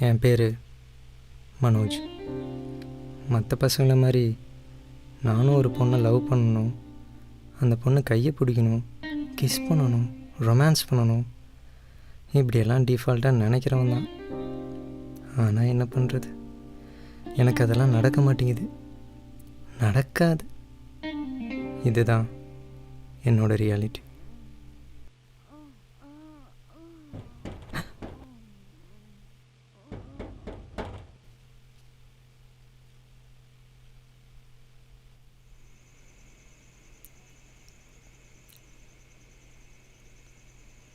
என் பேர் மனோஜ். மற்ற பசங்களை மாதிரி நானும் ஒரு பொண்ணை லவ் பண்ணணும், அந்த பொண்ணு கையை பிடிக்கணும், கிஸ் பண்ணணும், ரொமான்ஸ் பண்ணணும், இப்படியெல்லாம் டிஃபால்ட்டாக நினைக்கிறவன் தான். ஆனால் என்ன பண்ணுறது, எனக்கு அதெல்லாம் நடக்க மாட்டேங்குது, நடக்காது. இதுதான் என்னோடய ரியாலிட்டி.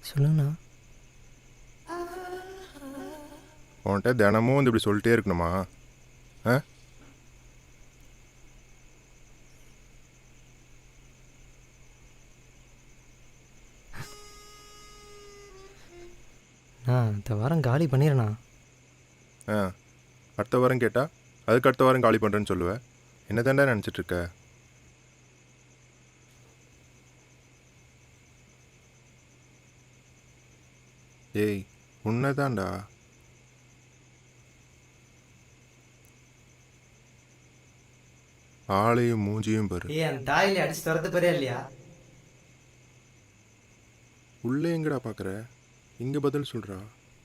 சொல்லுங்கண்ணா. உன்கிட்ட தினமும் வந்து இப்படி சொல்லிட்டே இருக்கணுமா? ஆ நான் இந்த வாரம் காலி பண்ணிடுறேண்ணா. ஆ அடுத்த வாரம் கேட்டால் அதுக்கு அடுத்த வாரம் காலி பண்ணுறேன்னு சொல்லுவேன். என்ன தாண்டா நினச்சிட்ருக்க? ஏய் உன்னதாண்டா. ஆளையும் மூஞ்சியும் பாரு. அந்த தாயில அடிச்சு துரத்து போறியா இல்லையா? உள்ளே எங்கடா பார்க்குற? இங்கே பதில் சொல்கிறா.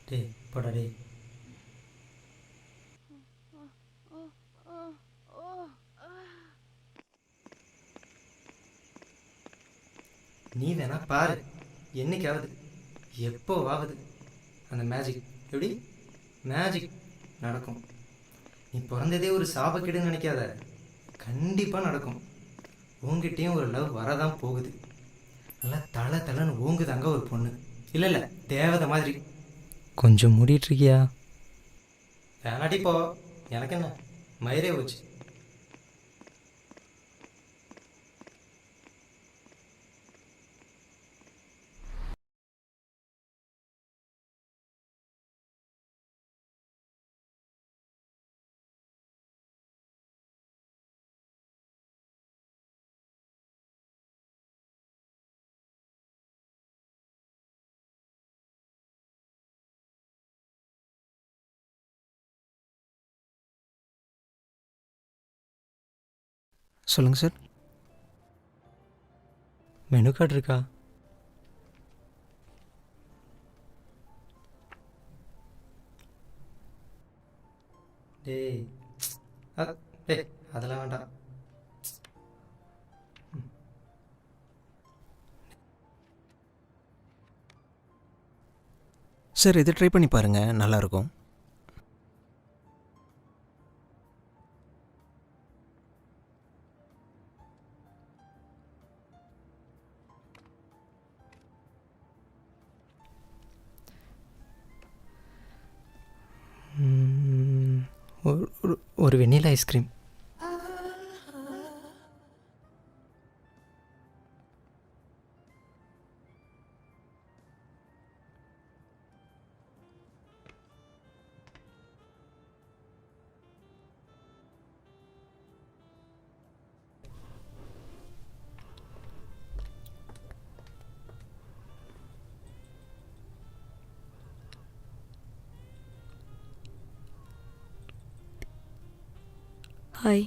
டேய் போடா டேய். நீ வேணா பாரு, என்னைக்காவது எப்போவாவது அந்த மேஜிக் எப்படி மேஜிக் நடக்கும். நீ பிறந்ததே ஒரு சாபக்கேடுன்னு நினைக்காத, கண்டிப்பாக நடக்கும். உங்ககிட்டயும் ஒரு லவ் வரதான் போகுது. நல்லா தலை தலைன்னு ஓங்குதாங்க ஒரு பொண்ணு. இல்லை இல்லை, தேவதை மாதிரி. கொஞ்சம் மூடிட்டுருக்கியா? வேணாடி போ, எனக்கு என்ன மயிரே போச்சு. சொல்லுங்கள் சார். மெனு கார்டு இருக்கா? டேய் டேய் அதெல்லாம் வேண்டாம். சார் இது ட்ரை பண்ணி பாருங்கள், நல்லாயிருக்கும். ஒரு vanilla ice cream. Hi.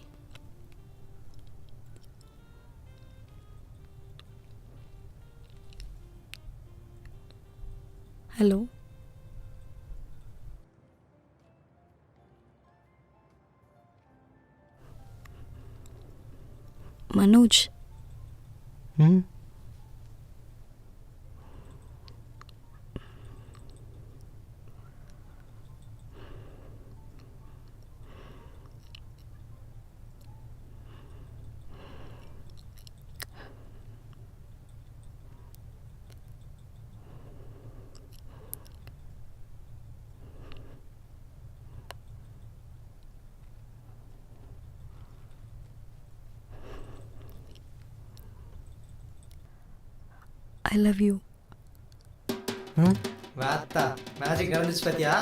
Hello. Manoj. ம் ஐ லவ் யூ. வாத்தா மேஜிக் நடந்துச்சு பார்த்தியா?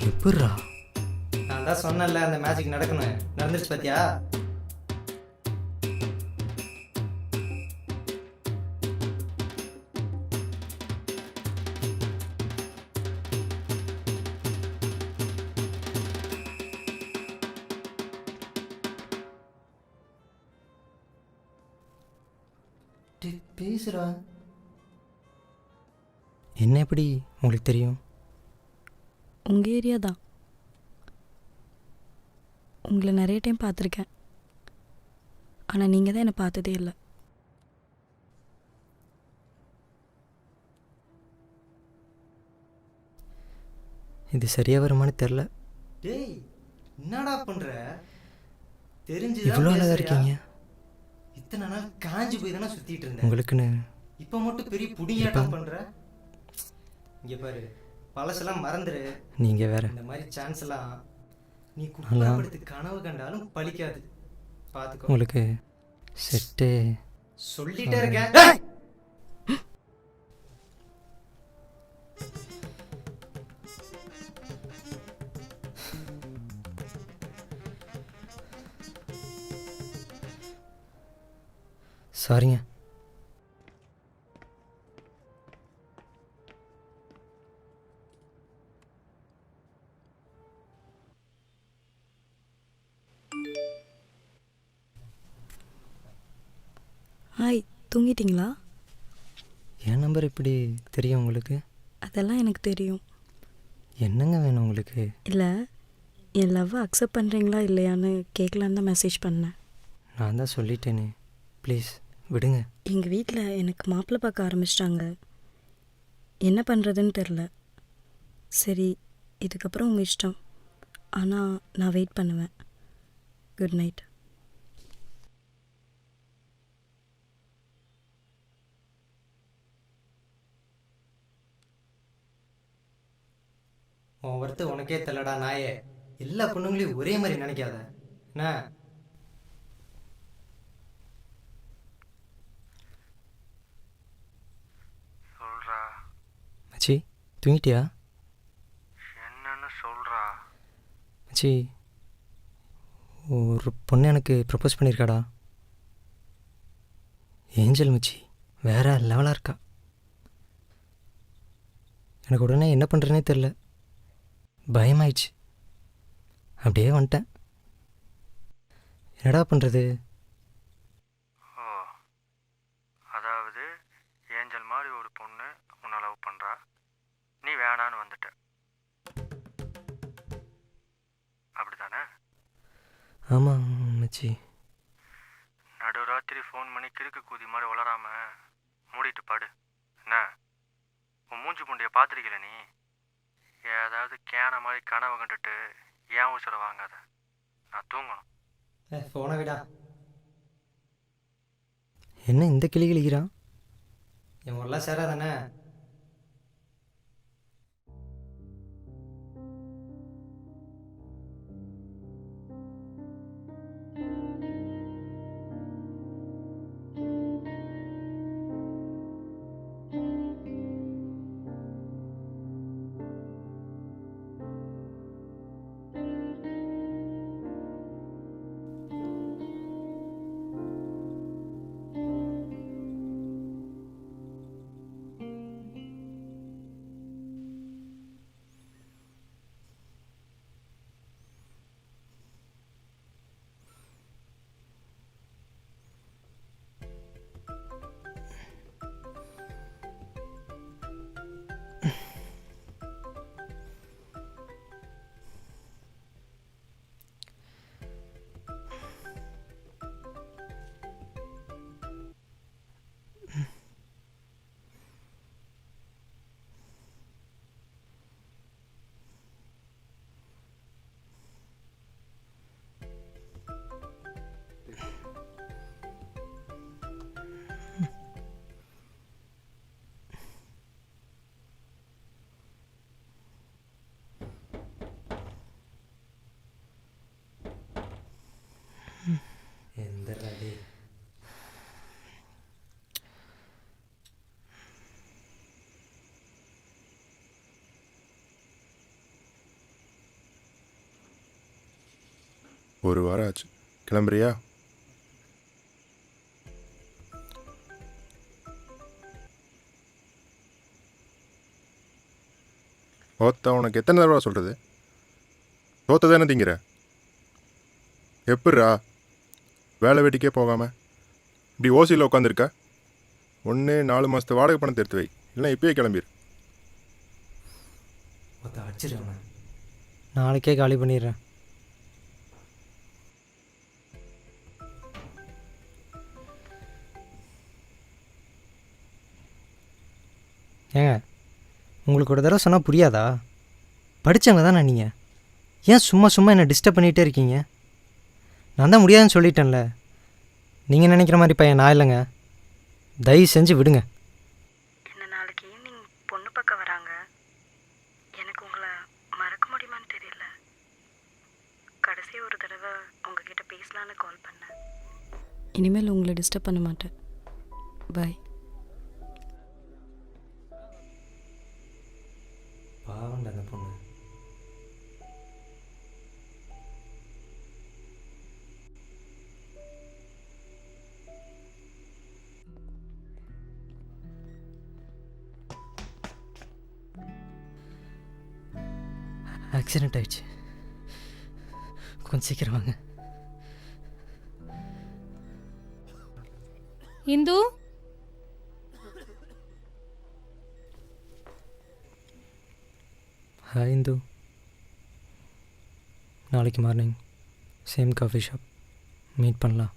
எப்பட்றா? நான் தான் சொன்னேன்ல அந்த மேஜிக் நடக்கணும். நடந்துருச்சு பாத்தியா? பேசுறா. என்ன எப்படி உங்களுக்கு தெரியும்? உங்கள் ஏரியா தான். உங்களை நிறைய டைம் பார்த்துருக்கேன். ஆனால் நீங்கள் தான் என்னை பார்த்ததே இல்லை. இது சரியா வருமானு தெரில. டேய் என்னடா பண்ற? தெரிஞ்சு இவ்வளோ அழகாக இருக்கீங்க. இத்தனை நாள் காஞ்சி போய் தானே சுத்திட்டு இருந்தேன். உங்களுக்குன்னு இப்ப மட்டும் பெரிய புடியாட்டம் பண்ற. இங்க பாரு, பழசெல்லாம் மறந்துரு. நீங்கள் வேற. இந்த மாதிரி சான்ஸ் எல்லாம் நீ குப்பப்படுத்து கனவு கண்டாலும் பலிக்காது. பாத்துக்கோ. உங்களுக்கு செட்டு சொல்லிட்டே இருக்கேன். சாரிங்க. ஹாய், தூங்கிட்டீங்களா? என் நம்பர் எப்படி தெரியும் உங்களுக்கு? அதெல்லாம் எனக்கு தெரியும். என்னங்க வேணும் உங்களுக்கு? இல்லை, என் லவ்வை அக்செப்ட் பண்ணுறீங்களா இல்லையான்னு கேட்கலான்னு தான் மெசேஜ் பண்ணேன். நான் தான் சொல்லிட்டேனே, ப்ளீஸ் விடுங்க. எங்கள் வீட்டில் எனக்கு மாப்பிள்ளை பார்க்க ஆரம்பிச்சிட்டாங்க. என்ன பண்ணுறதுன்னு தெரில. சரி, இதுக்கப்புறம் உங்கள் இஷ்டம். ஆனால் நான் வெயிட் பண்ணுவேன். Good night. உன் வருத்து உனக்கே தெரியலடா நாயே. எல்லா பொண்ணுங்களையும் ஒரே மாதிரி நினைக்காத என்ன? சொல்றா. மச்சி தூங்கிட்டியா? என்னன்னு சொல்றா. மச்சி, ஒரு பொண்ணு எனக்கு ப்ரப்போஸ் பண்ணியிருக்காடா. ஏஞ்சல் மச்சி, வேற லெவலாக இருக்கா. எனக்கு உடனே என்ன பண்ணுறேனே தெரில. பயமாயிடுச்சு. அப்படியே வந்துட்டேன். என்னடா பண்ணுறது? ஓ, அதாவது ஏஞ்சல் மாதிரி ஒரு பொண்ணு உன்னை லவ் பண்றா, நீ வேணான்னு வந்துட்ட, அப்படிதானே? ஆமாம் மச்சி. நடுராத்திரி ஃபோன் பண்ணி கிறுக்கு கூதி மாதிரி வளராம மூடிட்டு பாடு. என்ன, உன் மூஞ்சி புண்டிய பார்த்துருக்கல நீ? ஏதாவது கேன மாதிரி கனவு கண்டுட்டு ஏன் உசுர வாங்காத. நான் தூங்கணும். போன விடா. என்ன இந்த கிளி கிளிக்கிறான்? என் ஊர்லாம் சேராதானே? எந்தடா டேய். ஒரு வாரம் ஆச்சு. கிளம்புறியா? ஓத்த உனக்கு எத்தனை தடவை சொல்கிறது? தோத்த தானே திங்கிற. எப்பட்றா வேலை வெட்டிக்கே போகாமல் இப்படி ஓசியில் உட்காந்துருக்க? ஒன்று 4 மாதத்து வாடகை பணத்தை எடுத்து வை, இல்லைன்னா இப்பயே கிளம்பிடு. ஒருத்த அடிச்சிருக்காம. நாளைக்கே காலி பண்ணிடுறேன். ஏங்க, உங்களுக்கு ஒரு தடவை சொன்னால் புரியாதா? படித்தவங்க தானே நீங்கள், ஏன் சும்மா சும்மா என்னை டிஸ்டர்ப் பண்ணிகிட்டே இருக்கீங்க? நான் தான் முடியாதுன்னு சொல்லிட்டேன்ல. நீங்கள் நினைக்கிற மாதிரி பையன் நான் இல்லைங்க. தயவு செஞ்சு விடுங்க. என்ன நாளைக்கு ஈவினிங் பொண்ணு பார்க்க வராங்க. எனக்கு உங்களை மறக்க முடியுமான்னு தெரியல. கடைசி ஒரு தடவை உங்ககிட்ட பேசலான்னு கால் பண்ணேன். இனிமேல் உங்களை டிஸ்டர்ப் பண்ண மாட்டேன். பாய். பாவண்ட அந்த பொண்ணு. ஆக்சிடெண்ட் ஆயிடுச்சு, கொஞ்சம் சீக்கிரம் வாங்க. இந்து, ஹாய் இந்து. நாளைக்கு morning same coffee shop meet பண்ணலாம்.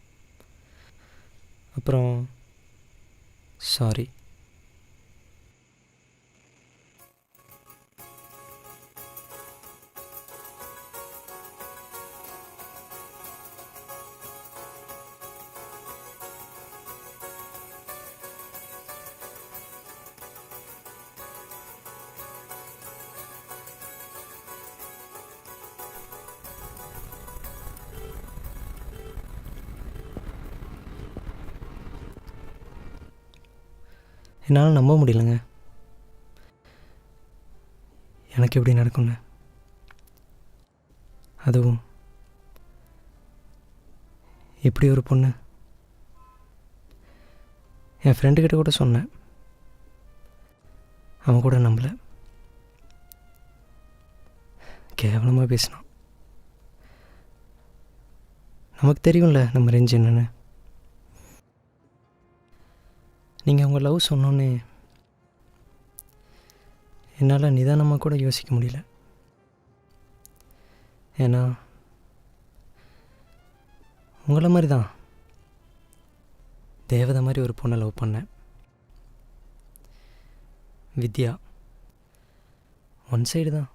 அப்புறம் சாரி. என்னால் நம்ப முடியலங்க, எனக்கு எப்படி நடக்கும்னு. அதுவும் இப்படி ஒரு பொண்ணு. என் ஃப்ரெண்டுக்கிட்ட கூட சொன்னேன், அவன் கூட நம்பலை. கேவலமாக பேசினான். நமக்கு தெரியும்ல நம்ம ரேஞ்ச் என்னன்னு. நீங்கள் உங்கள் லவ் சொன்னோன்னே என்னால் நிதானமாக கூட யோசிக்க முடியல. ஏன்னா உங்களை மாதிரி தான் தேவதை மாதிரி ஒரு பொண்ணை லவ் பண்ணேன், வித்யா. ஒன் சைடு தான்.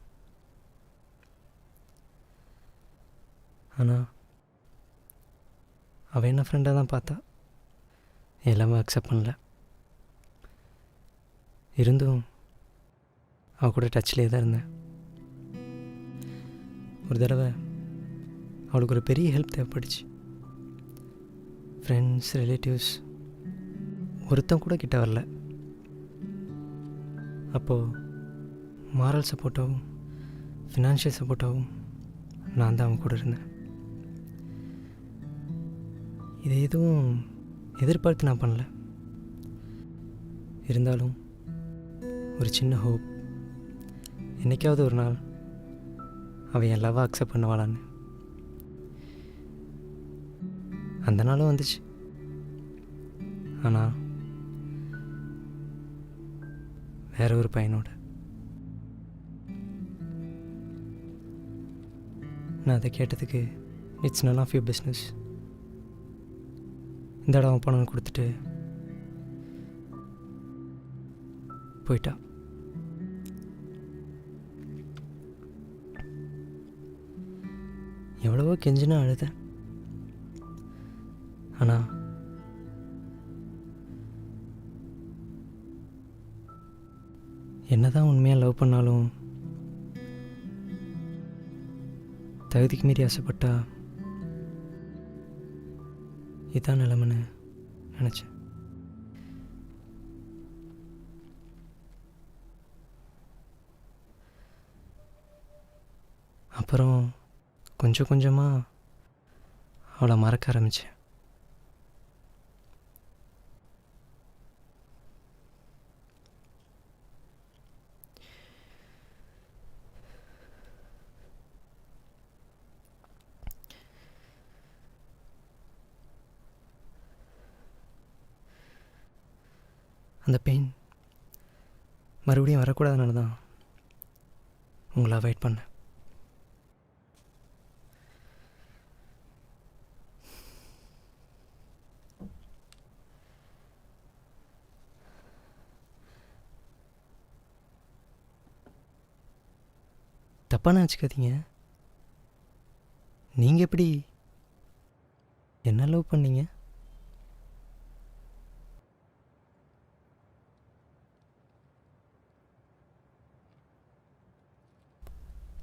ஆனால் அவள் என்ன ஃப்ரெண்டாக தான் பார்த்தா, எல்லாமே அக்செப்ட் பண்ணல. இருந்தும் அவள் கூட டச்சிலே தான் இருந்தேன். ஒரு தடவை அவளுக்கு ஒரு பெரிய ஹெல்ப் தேவைப்பட்டுச்சு. ஃப்ரெண்ட்ஸ், ரிலேட்டிவ்ஸ் ஒருத்தன் கூட கிட்ட வரல. அப்போது மாரல் சப்போர்ட்டாகவும் ஃபினான்ஷியல் சப்போர்ட்டாகவும் நான் தான் அவன் கூட இருந்தேன். இதை எதுவும் எதிர்பார்த்து நான் பண்ணல. இருந்தாலும் ஒரு சின்ன ஹோப், என்றைக்காவது ஒரு நாள் அவன் என் லவ்வை அக்செப்ட் பண்ணுவாளான்னு. அந்த நாளும் வந்துச்சு. ஆனால் வேற ஒரு பையனோட. நான் அதை கேட்டதுக்கு it's none of you business, இந்த இடம் பணம் கொடுத்துட்டு போயிட்டா. எவ்வளவோ கெஞ்சினா அழுதேன். ஆனால் என்னதான் உண்மையாக லவ் பண்ணாலும் தகுதிக்கு மீறி ஆசைப்பட்டா இதான் நிலமைன்னு நினச்சேன். அப்புறம் கொஞ்சம் கொஞ்சமாக அவளை மறக்க ஆரம்பித்தேன். அந்த பெயின் மறுபடியும் வரக்கூடாதுனால தான் உங்களை அவாய்ட் பண்ணேன். தப்பாக நினச்சிக்காதீங்க. நீங்கள் எப்படி என்ன லவ் பண்ணீங்க?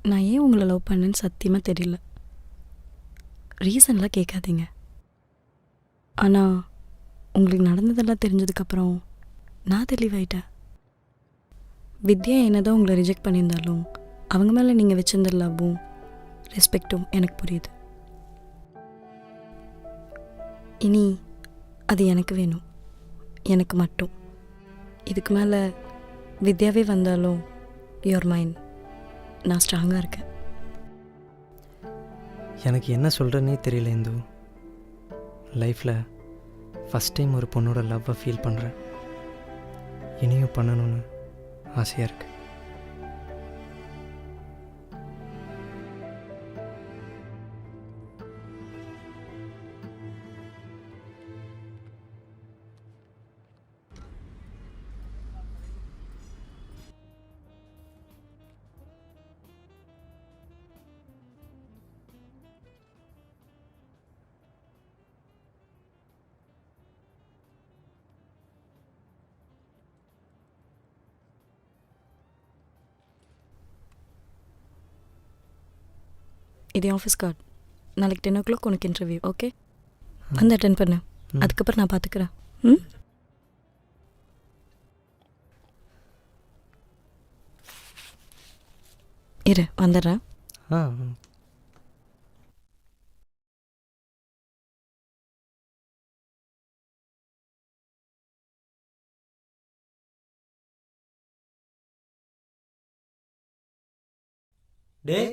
நான் ஏன் உங்களை லவ் பண்ணேன்னு சத்தியமாக தெரியல. ரீசன்லாம் கேட்காதீங்க. ஆனால் உங்களுக்கு நடந்ததெல்லாம் தெரிஞ்சதுக்கப்புறம் நான் தெளிவாயிட்டேன். வித்யா என்னதான் உங்களை ரிஜெக்ட் பண்ணியிருந்தாலும் அவங்க மேலே நீங்கள் வச்சிருந்த லவ்வும் ரெஸ்பெக்டும் எனக்கு புரியுது. இனி அது எனக்கு வேணும், எனக்கு மட்டும். இதுக்கு மேலே வித்யாவே வந்தாலும் யுவர் மைண்ட். நான் ஸ்ட்ராங்காக இருக்கேன். எனக்கு என்ன சொல்கிறேன்னே தெரியல இந்து. லைஃப்பில் ஃபஸ்ட் டைம் ஒரு பொண்ணோட லவ்வை ஃபீல் பண்ணுறேன். இனியும் பண்ணணும்னு ஆசையாக இருக்குது. இது ஆஃபீஸ் கார்டு. நாளைக்கு 10 o'clock உனக்கு இன்டர்வியூ. ஓகே, வந்து அட்டென்ட் பண்ணு. அதுக்கப்புறம் நான் பார்த்துக்கிறேன். ம், இரு வந்துடுறேன். ஆ டேய்,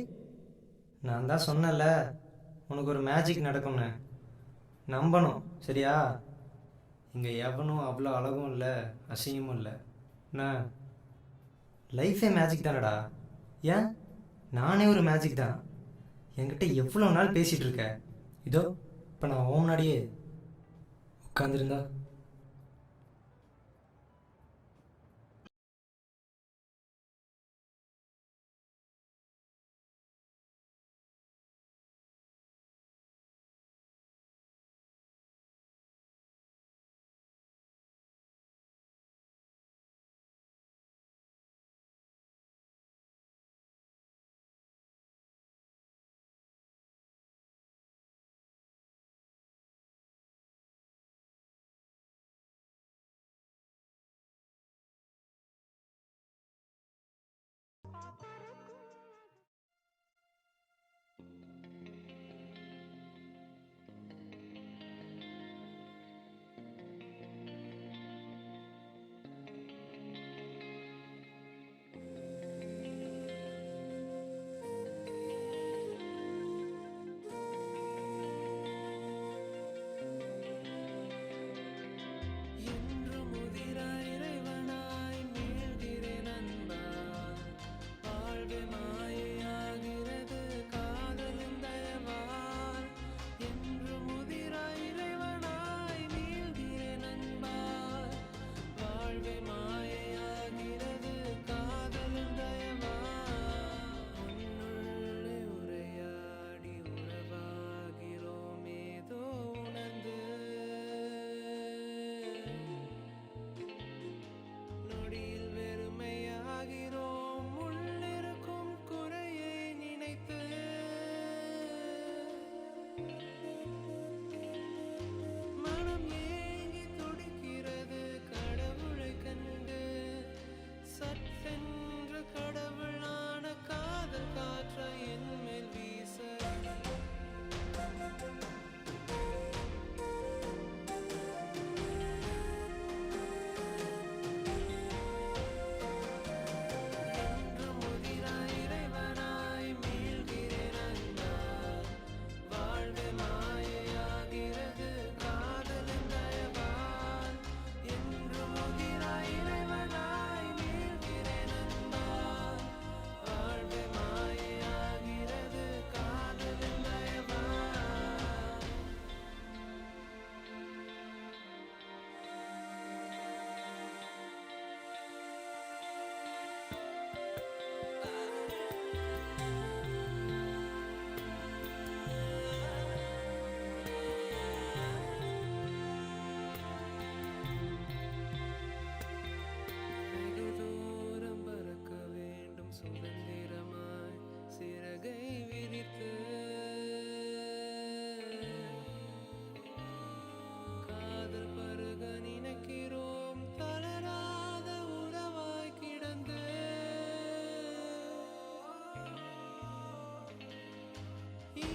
நான் தான் சொன்னேன்ல உனக்கு ஒரு மேஜிக் நடக்கும்னு. நம்பணும் சரியா? இங்கே எவனும் அவ்வளோ அழகும் இல்லை, அசிங்கமும் இல்லை. என்ன, லைஃபே மேஜிக் தானடா. ஏன், நானே ஒரு மேஜிக் தான். என்கிட்ட எவ்வளோ நாள் பேசிகிட்டு இருக்க. இதோ இப்போ நான் உன் முன்னாடியே உட்காந்துருந்தா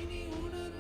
நீ உணர